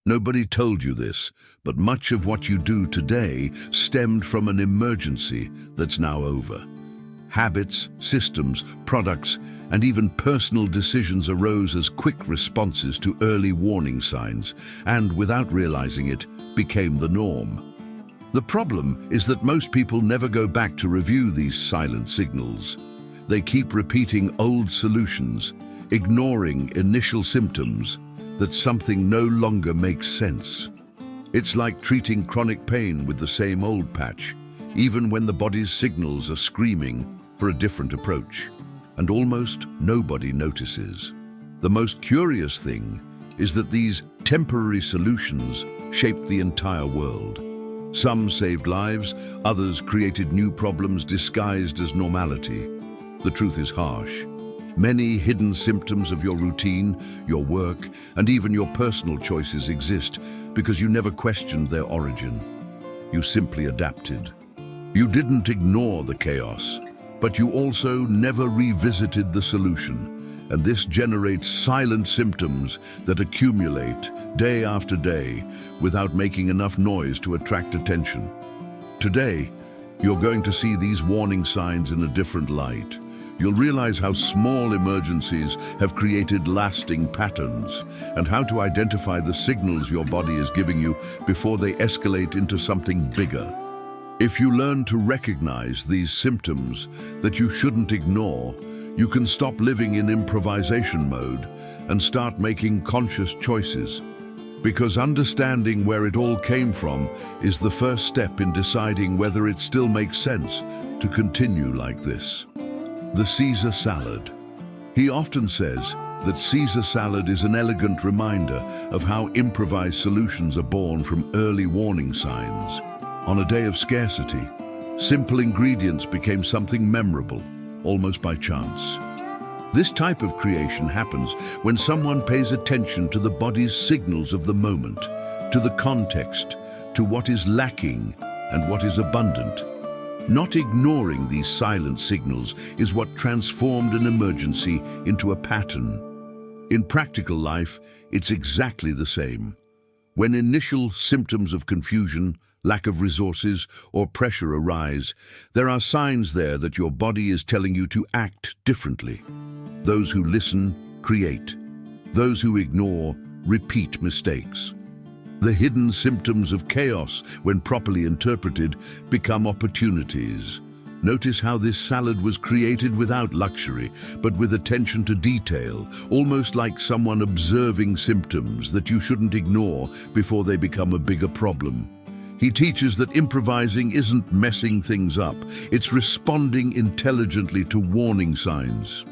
Nobody told you this, but much of what you do today stemmed from an emergency that's now over. Habits, systems, products, and even personal decisions arose as quick responses to early warning signs, and without realizing it, became the norm. The problem is that most people never go back to review these silent signals. They keep repeating old solutions, ignoring initial symptoms that something no longer makes sense. It's like treating chronic pain with the same old patch, even when the body's signals are screaming for a different approach, and almost nobody notices. The most curious thing is that these temporary solutions shaped the entire world. Some saved lives, others created new problems disguised as normality. The truth is harsh. Many hidden symptoms of your routine, your work, and even your personal choices exist because you never questioned their origin. You simply adapted. You didn't ignore the chaos, but you also never revisited the solution, and this generates silent symptoms that accumulate day after day without making enough noise to attract attention. Today, you're going to see these warning signs in a different light. You'll realize how small emergencies have created lasting patterns and how to identify the signals your body is giving you before they escalate into something bigger. If you learn to recognize these symptoms that you shouldn't ignore, you can stop living in improvisation mode and start making conscious choices. Because understanding where it all came from is the first step in deciding whether it still makes sense to continue like this. The Caesar salad. He often says that Caesar salad is an elegant reminder of how improvised solutions are born from early warning signs. On a day of scarcity, simple ingredients became something memorable, almost by chance. This type of creation happens when someone pays attention to the body's signals of the moment, to the context, to what is lacking and what is abundant. Not ignoring these silent signals is what transformed an emergency into a pattern. In practical life, it's exactly the same. When initial symptoms of confusion, lack of resources, or pressure arise, there are signs there that your body is telling you to act differently. Those who listen, create. Those who ignore, repeat mistakes. The hidden symptoms of chaos, when properly interpreted, become opportunities. Notice how this salad was created without luxury, but with attention to detail, almost like someone observing symptoms that you shouldn't ignore before they become a bigger problem. He teaches that improvising isn't messing things up, it's responding intelligently to warning signs.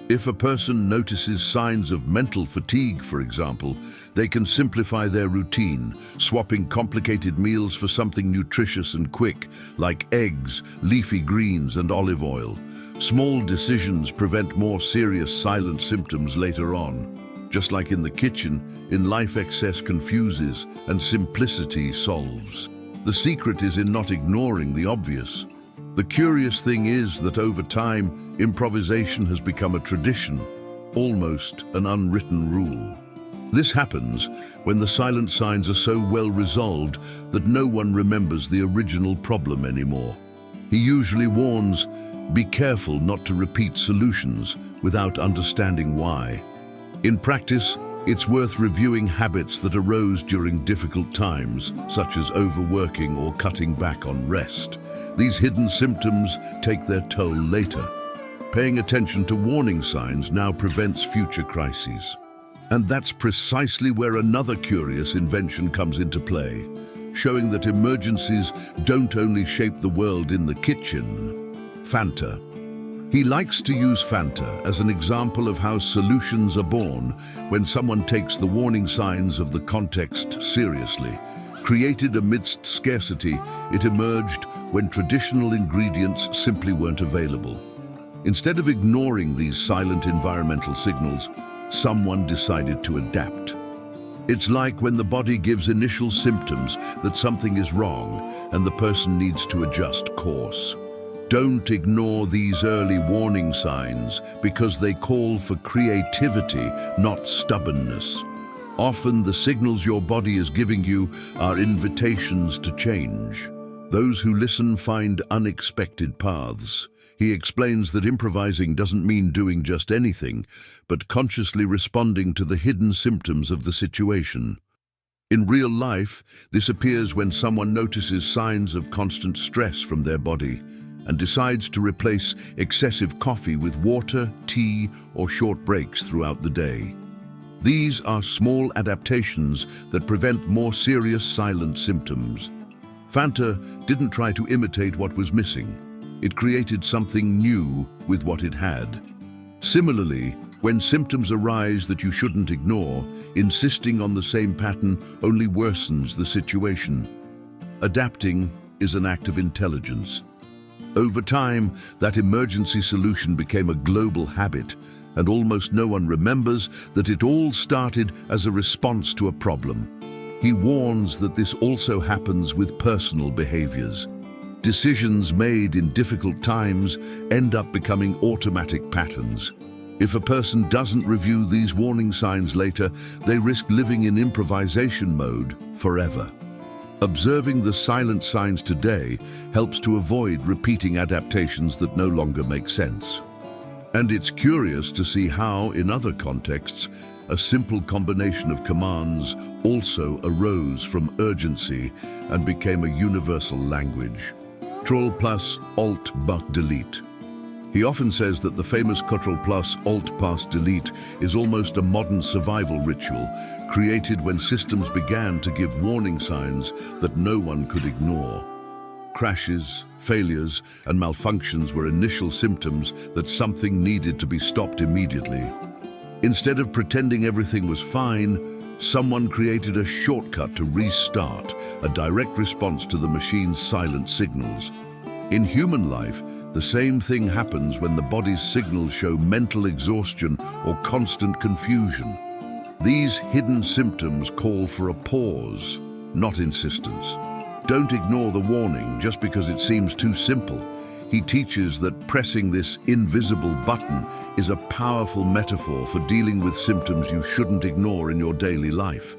If a person notices signs of mental fatigue, for example, they can simplify their routine, swapping complicated meals for something nutritious and quick, like eggs, leafy greens, and olive oil. Small decisions prevent more serious silent symptoms later on. Just like in the kitchen, in life excess confuses and simplicity solves. The secret is in not ignoring the obvious. The curious thing is that over time, improvisation has become a tradition, almost an unwritten rule. This happens when the silent signs are so well resolved that no one remembers the original problem anymore. He usually warns, be careful not to repeat solutions without understanding why. In practice, it's worth reviewing habits that arose during difficult times, such as overworking or cutting back on rest. These hidden symptoms take their toll later. Paying attention to warning signs now prevents future crises. And that's precisely where another curious invention comes into play, showing that emergencies don't only shape the world in the kitchen. Fanta. He likes to use Fanta as an example of how solutions are born when someone takes the warning signs of the context seriously. Created amidst scarcity, it emerged when traditional ingredients simply weren't available. Instead of ignoring these silent environmental signals, someone decided to adapt. It's like when the body gives initial symptoms that something is wrong and the person needs to adjust course. Don't ignore these early warning signs because they call for creativity, not stubbornness. Often the signals your body is giving you are invitations to change. Those who listen find unexpected paths. He explains that improvising doesn't mean doing just anything, but consciously responding to the hidden symptoms of the situation. In real life, this appears when someone notices signs of constant stress from their body and decides to replace excessive coffee with water, tea, or short breaks throughout the day. These are small adaptations that prevent more serious silent symptoms. Fanta didn't try to imitate what was missing. It created something new with what it had. Similarly, when symptoms arise that you shouldn't ignore, insisting on the same pattern only worsens the situation. Adapting is an act of intelligence. Over time, that emergency solution became a global habit, and almost no one remembers that it all started as a response to a problem. He warns that this also happens with personal behaviors. Decisions made in difficult times end up becoming automatic patterns. If a person doesn't review these warning signs later, they risk living in improvisation mode forever. Observing the silent signs today helps to avoid repeating adaptations that no longer make sense. And it's curious to see how, in other contexts, a simple combination of commands also arose from urgency and became a universal language. Ctrl plus Alt but delete. He often says that the famous Ctrl plus Alt past delete is almost a modern survival ritual, created when systems began to give warning signs that no one could ignore. Crashes, failures, and malfunctions were initial symptoms that something needed to be stopped immediately. Instead of pretending everything was fine, someone created a shortcut to restart, a direct response to the machine's silent signals. In human life, the same thing happens when the body's signals show mental exhaustion or constant confusion. These hidden symptoms call for a pause, not insistence. Don't ignore the warning just because it seems too simple. He teaches that pressing this invisible button is a powerful metaphor for dealing with symptoms you shouldn't ignore in your daily life.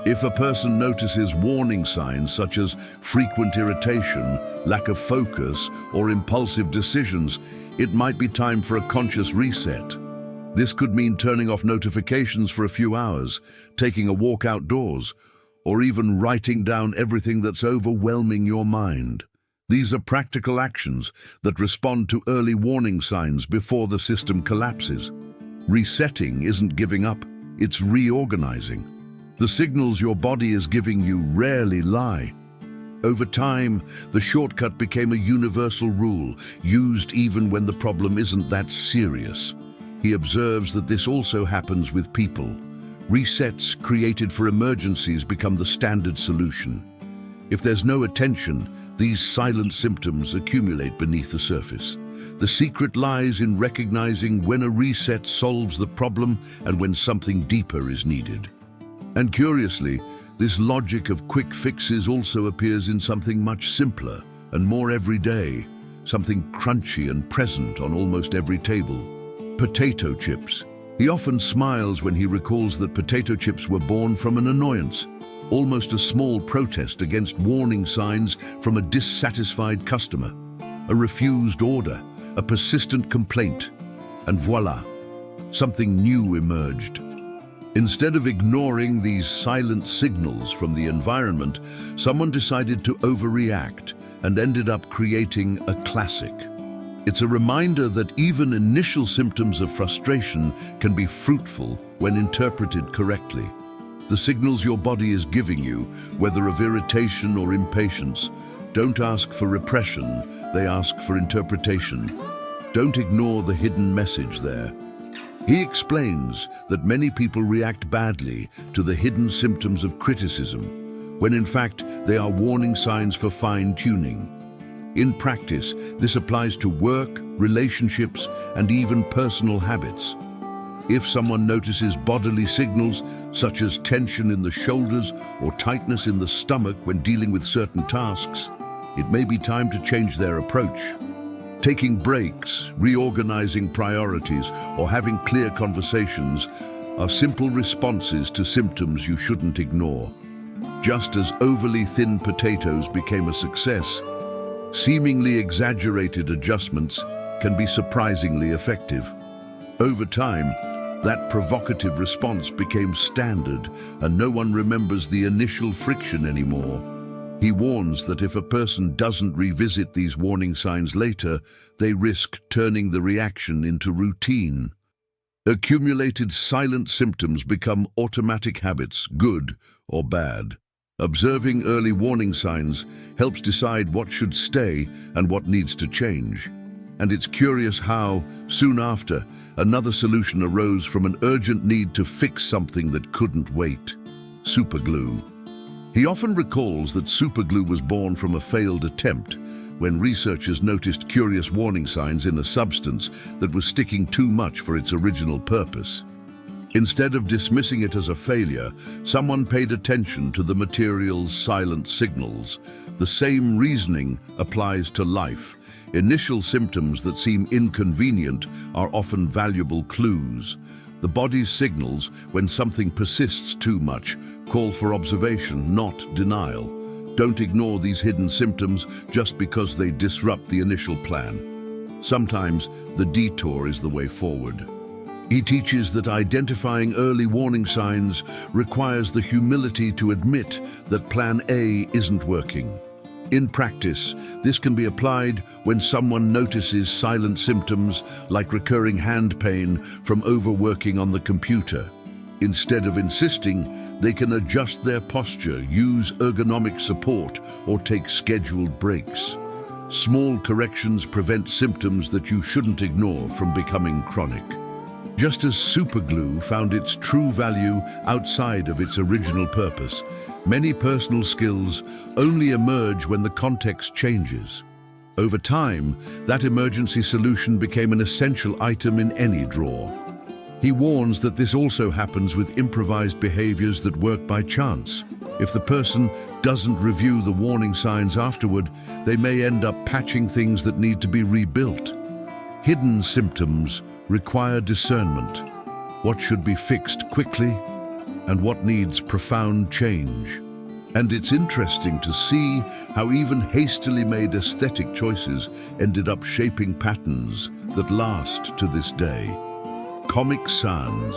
If a person notices warning signs such as frequent irritation, lack of focus, or impulsive decisions, it might be time for a conscious reset. This could mean turning off notifications for a few hours, taking a walk outdoors, or even writing down everything that's overwhelming your mind. These are practical actions that respond to early warning signs before the system collapses. Resetting isn't giving up, it's reorganizing. The signals your body is giving you rarely lie. Over time, the shortcut became a universal rule, used even when the problem isn't that serious. He observes that this also happens with people. Resets created for emergencies become the standard solution. If there's no attention, these silent symptoms accumulate beneath the surface. The secret lies in recognizing when a reset solves the problem and when something deeper is needed. And curiously, this logic of quick fixes also appears in something much simpler and more everyday, something crunchy and present on almost every table. Potato chips. He often smiles when he recalls that potato chips were born from an annoyance, almost a small protest against warning signs from a dissatisfied customer, a refused order, a persistent complaint, and voila, something new emerged. Instead of ignoring these silent signals from the environment, someone decided to overreact and ended up creating a classic. It's a reminder that even initial symptoms of frustration can be fruitful when interpreted correctly. The signals your body is giving you, whether of irritation or impatience, don't ask for repression, they ask for interpretation. Don't ignore the hidden message there. He explains that many people react badly to the hidden symptoms of criticism, when in fact they are warning signs for fine-tuning. In practice, this applies to work, relationships, and even personal habits. If someone notices bodily signals, such as tension in the shoulders or tightness in the stomach when dealing with certain tasks, it may be time to change their approach. Taking breaks, reorganizing priorities, or having clear conversations are simple responses to symptoms you shouldn't ignore. Just as overly thin potatoes became a success, seemingly exaggerated adjustments can be surprisingly effective. Over time, that provocative response became standard, and no one remembers the initial friction anymore. He warns that if a person doesn't revisit these warning signs later, they risk turning the reaction into routine. Accumulated silent symptoms become automatic habits, good or bad. Observing early warning signs helps decide what should stay and what needs to change. And it's curious how, soon after, another solution arose from an urgent need to fix something that couldn't wait: superglue. He often recalls that superglue was born from a failed attempt when researchers noticed curious warning signs in a substance that was sticking too much for its original purpose. Instead of dismissing it as a failure, someone paid attention to the material's silent signals. The same reasoning applies to life. Initial symptoms that seem inconvenient are often valuable clues. The body's signals, when something persists too much, call for observation, not denial. Don't ignore these hidden symptoms just because they disrupt the initial plan. Sometimes the detour is the way forward. He teaches that identifying early warning signs requires the humility to admit that Plan A isn't working. In practice, this can be applied when someone notices silent symptoms like recurring hand pain from overworking on the computer. Instead of insisting, they can adjust their posture, use ergonomic support, or take scheduled breaks. Small corrections prevent symptoms that you shouldn't ignore from becoming chronic. Just as superglue found its true value outside of its original purpose, many personal skills only emerge when the context changes. Over time, that emergency solution became an essential item in any drawer. He warns that this also happens with improvised behaviors that work by chance. If the person doesn't review the warning signs afterward, they may end up patching things that need to be rebuilt. Hidden symptoms require discernment. What should be fixed quickly and what needs profound change. And it's interesting to see how even hastily made aesthetic choices ended up shaping patterns that last to this day. Comic Sans.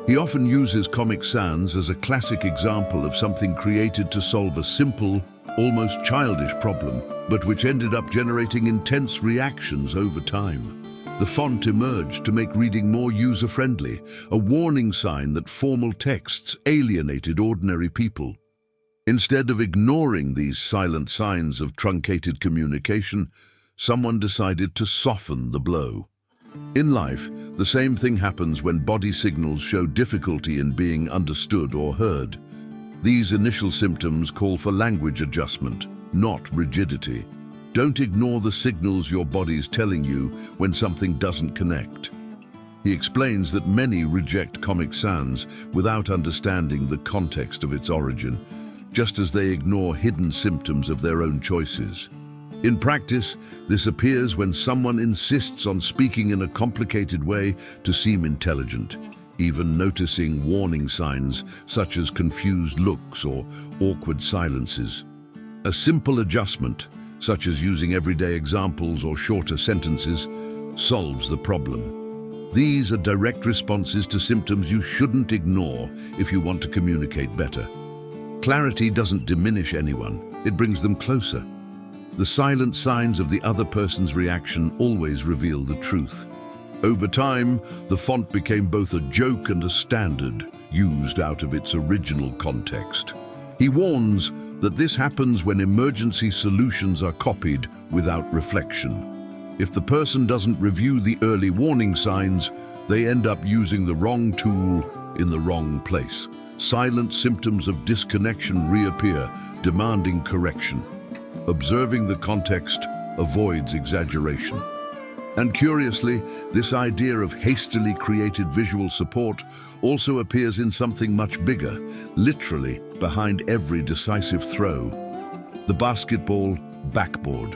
He often uses Comic Sans as a classic example of something created to solve a simple, almost childish problem, but which ended up generating intense reactions over time. The font emerged to make reading more user-friendly, a warning sign that formal texts alienated ordinary people. Instead of ignoring these silent signs of truncated communication, someone decided to soften the blow. In life, the same thing happens when body signals show difficulty in being understood or heard. These initial symptoms call for language adjustment, not rigidity. Don't ignore the signals your body's telling you when something doesn't connect. He explains that many reject Comic Sans without understanding the context of its origin, just as they ignore hidden symptoms of their own choices. In practice, this appears when someone insists on speaking in a complicated way to seem intelligent, even noticing warning signs such as confused looks or awkward silences. A simple adjustment, such as using everyday examples or shorter sentences, solves the problem. These are direct responses to symptoms you shouldn't ignore if you want to communicate better. Clarity doesn't diminish anyone, it brings them closer. The silent signs of the other person's reaction always reveal the truth. Over time, the font became both a joke and a standard, used out of its original context. He warns that this happens when emergency solutions are copied without reflection. If the person doesn't review the early warning signs, they end up using the wrong tool in the wrong place. Silent symptoms of disconnection reappear, demanding correction. Observing the context avoids exaggeration. And curiously, this idea of hastily created visual support also appears in something much bigger, literally behind every decisive throw: the basketball backboard.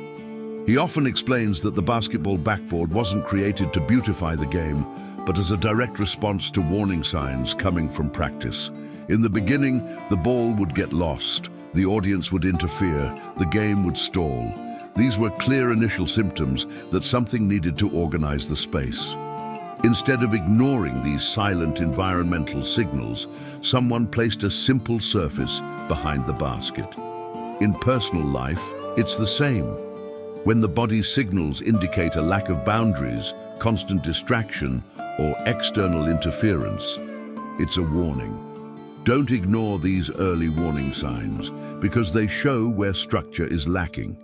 He often explains that the basketball backboard wasn't created to beautify the game, but as a direct response to warning signs coming from practice. In the beginning, the ball would get lost, the audience would interfere, the game would stall. These were clear initial symptoms that something needed to organize the space. Instead of ignoring these silent environmental signals, someone placed a simple surface behind the basket. In personal life, it's the same. When the body's signals indicate a lack of boundaries, constant distraction, or external interference, it's a warning. Don't ignore these early warning signs because they show where structure is lacking.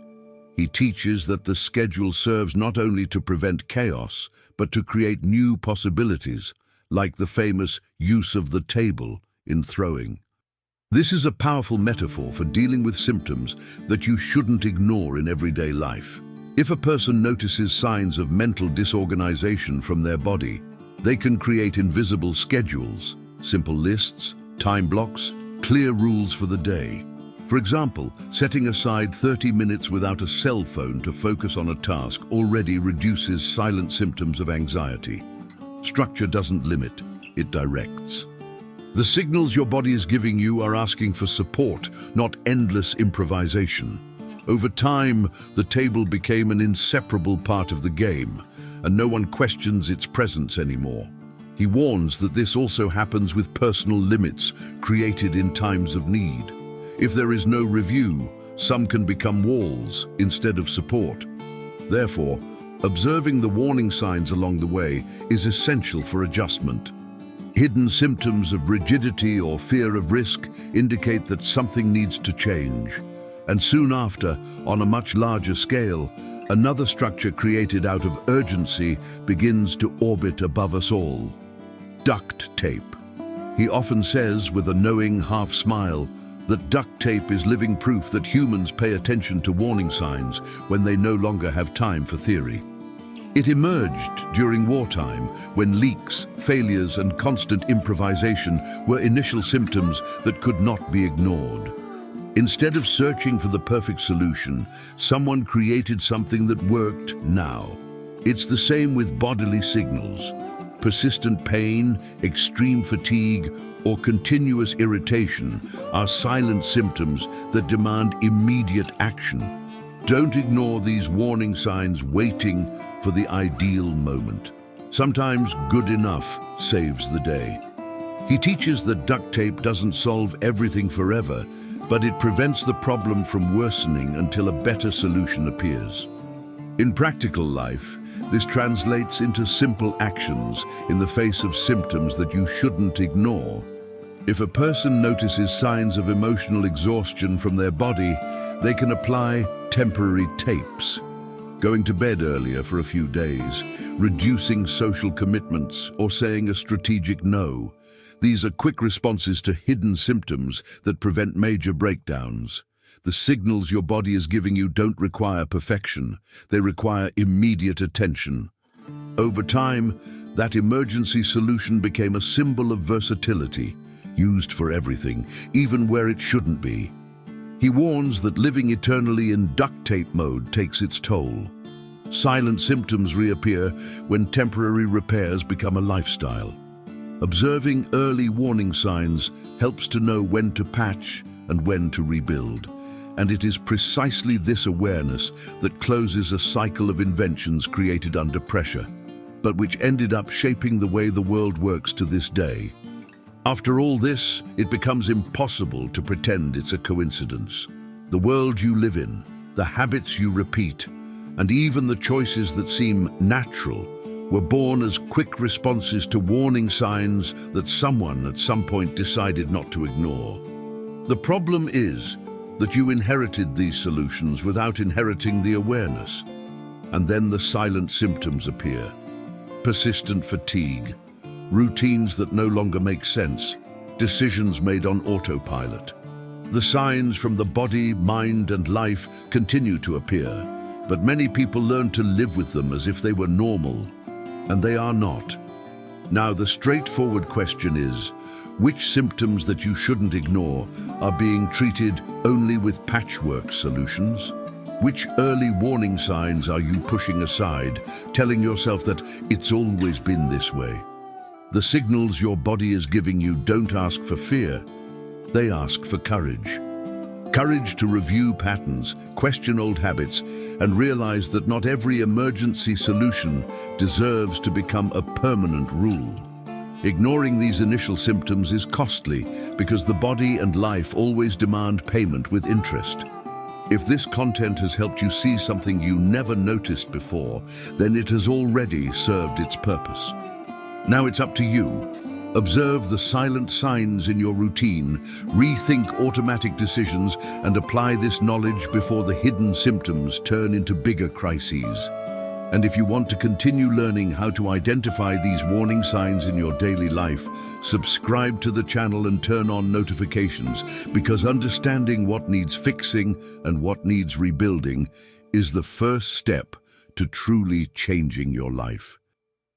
He teaches that the schedule serves not only to prevent chaos, but to create new possibilities, like the famous use of the table in throwing. This is a powerful metaphor for dealing with symptoms that you shouldn't ignore in everyday life. If a person notices signs of mental disorganization from their body, they can create invisible schedules, simple lists, time blocks, clear rules for the day. For example, setting aside 30 minutes without a cell phone to focus on a task already reduces silent symptoms of anxiety. Structure doesn't limit, it directs. The signals your body is giving you are asking for support, not endless improvisation. Over time, the table became an inseparable part of the game, and no one questions its presence anymore. He warns that this also happens with personal limits created in times of need. If there is no review, some can become walls instead of support. Therefore, observing the warning signs along the way is essential for adjustment. Hidden symptoms of rigidity or fear of risk indicate that something needs to change. And soon after, on a much larger scale, another structure created out of urgency begins to orbit above us all. Duct tape. He often says with a knowing half smile that duct tape is living proof that humans pay attention to warning signs when they no longer have time for theory. It emerged during wartime when leaks, failures, and constant improvisation were initial symptoms that could not be ignored. Instead of searching for the perfect solution, someone created something that worked now. It's the same with bodily signals. Persistent pain, extreme fatigue, or continuous irritation are silent symptoms that demand immediate action. Don't ignore these warning signs waiting for the ideal moment. Sometimes good enough saves the day. He teaches that duct tape doesn't solve everything forever, but it prevents the problem from worsening until a better solution appears. In practical life, this translates into simple actions in the face of symptoms that you shouldn't ignore. If a person notices signs of emotional exhaustion from their body, they can apply temporary tapes, going to bed earlier for a few days, reducing social commitments, or saying a strategic no. These are quick responses to hidden symptoms that prevent major breakdowns. The signals your body is giving you don't require perfection. They require immediate attention. Over time, that emergency solution became a symbol of versatility, used for everything, even where it shouldn't be. He warns that living eternally in duct tape mode takes its toll. Silent symptoms reappear when temporary repairs become a lifestyle. Observing early warning signs helps to know when to patch and when to rebuild. And it is precisely this awareness that closes a cycle of inventions created under pressure, but which ended up shaping the way the world works to this day. After all this, it becomes impossible to pretend it's a coincidence. The world you live in, the habits you repeat, and even the choices that seem natural were born as quick responses to warning signs that someone at some point decided not to ignore. The problem is that you inherited these solutions without inheriting the awareness. And then the silent symptoms appear. Persistent fatigue, routines that no longer make sense, decisions made on autopilot. The signs from the body, mind, and life continue to appear, but many people learn to live with them as if they were normal, and they are not. Now, the straightforward question is, which symptoms that you shouldn't ignore are being treated only with patchwork solutions? Which early warning signs are you pushing aside, telling yourself that it's always been this way? The signals your body is giving you don't ask for fear, they ask for courage. Courage to review patterns, question old habits, and realize that not every emergency solution deserves to become a permanent rule. Ignoring these initial symptoms is costly because the body and life always demand payment with interest. If this content has helped you see something you never noticed before, then it has already served its purpose. Now it's up to you. Observe the silent signs in your routine, rethink automatic decisions, and apply this knowledge before the hidden symptoms turn into bigger crises. And if you want to continue learning how to identify these warning signs in your daily life, subscribe to the channel and turn on notifications, because understanding what needs fixing and what needs rebuilding is the first step to truly changing your life.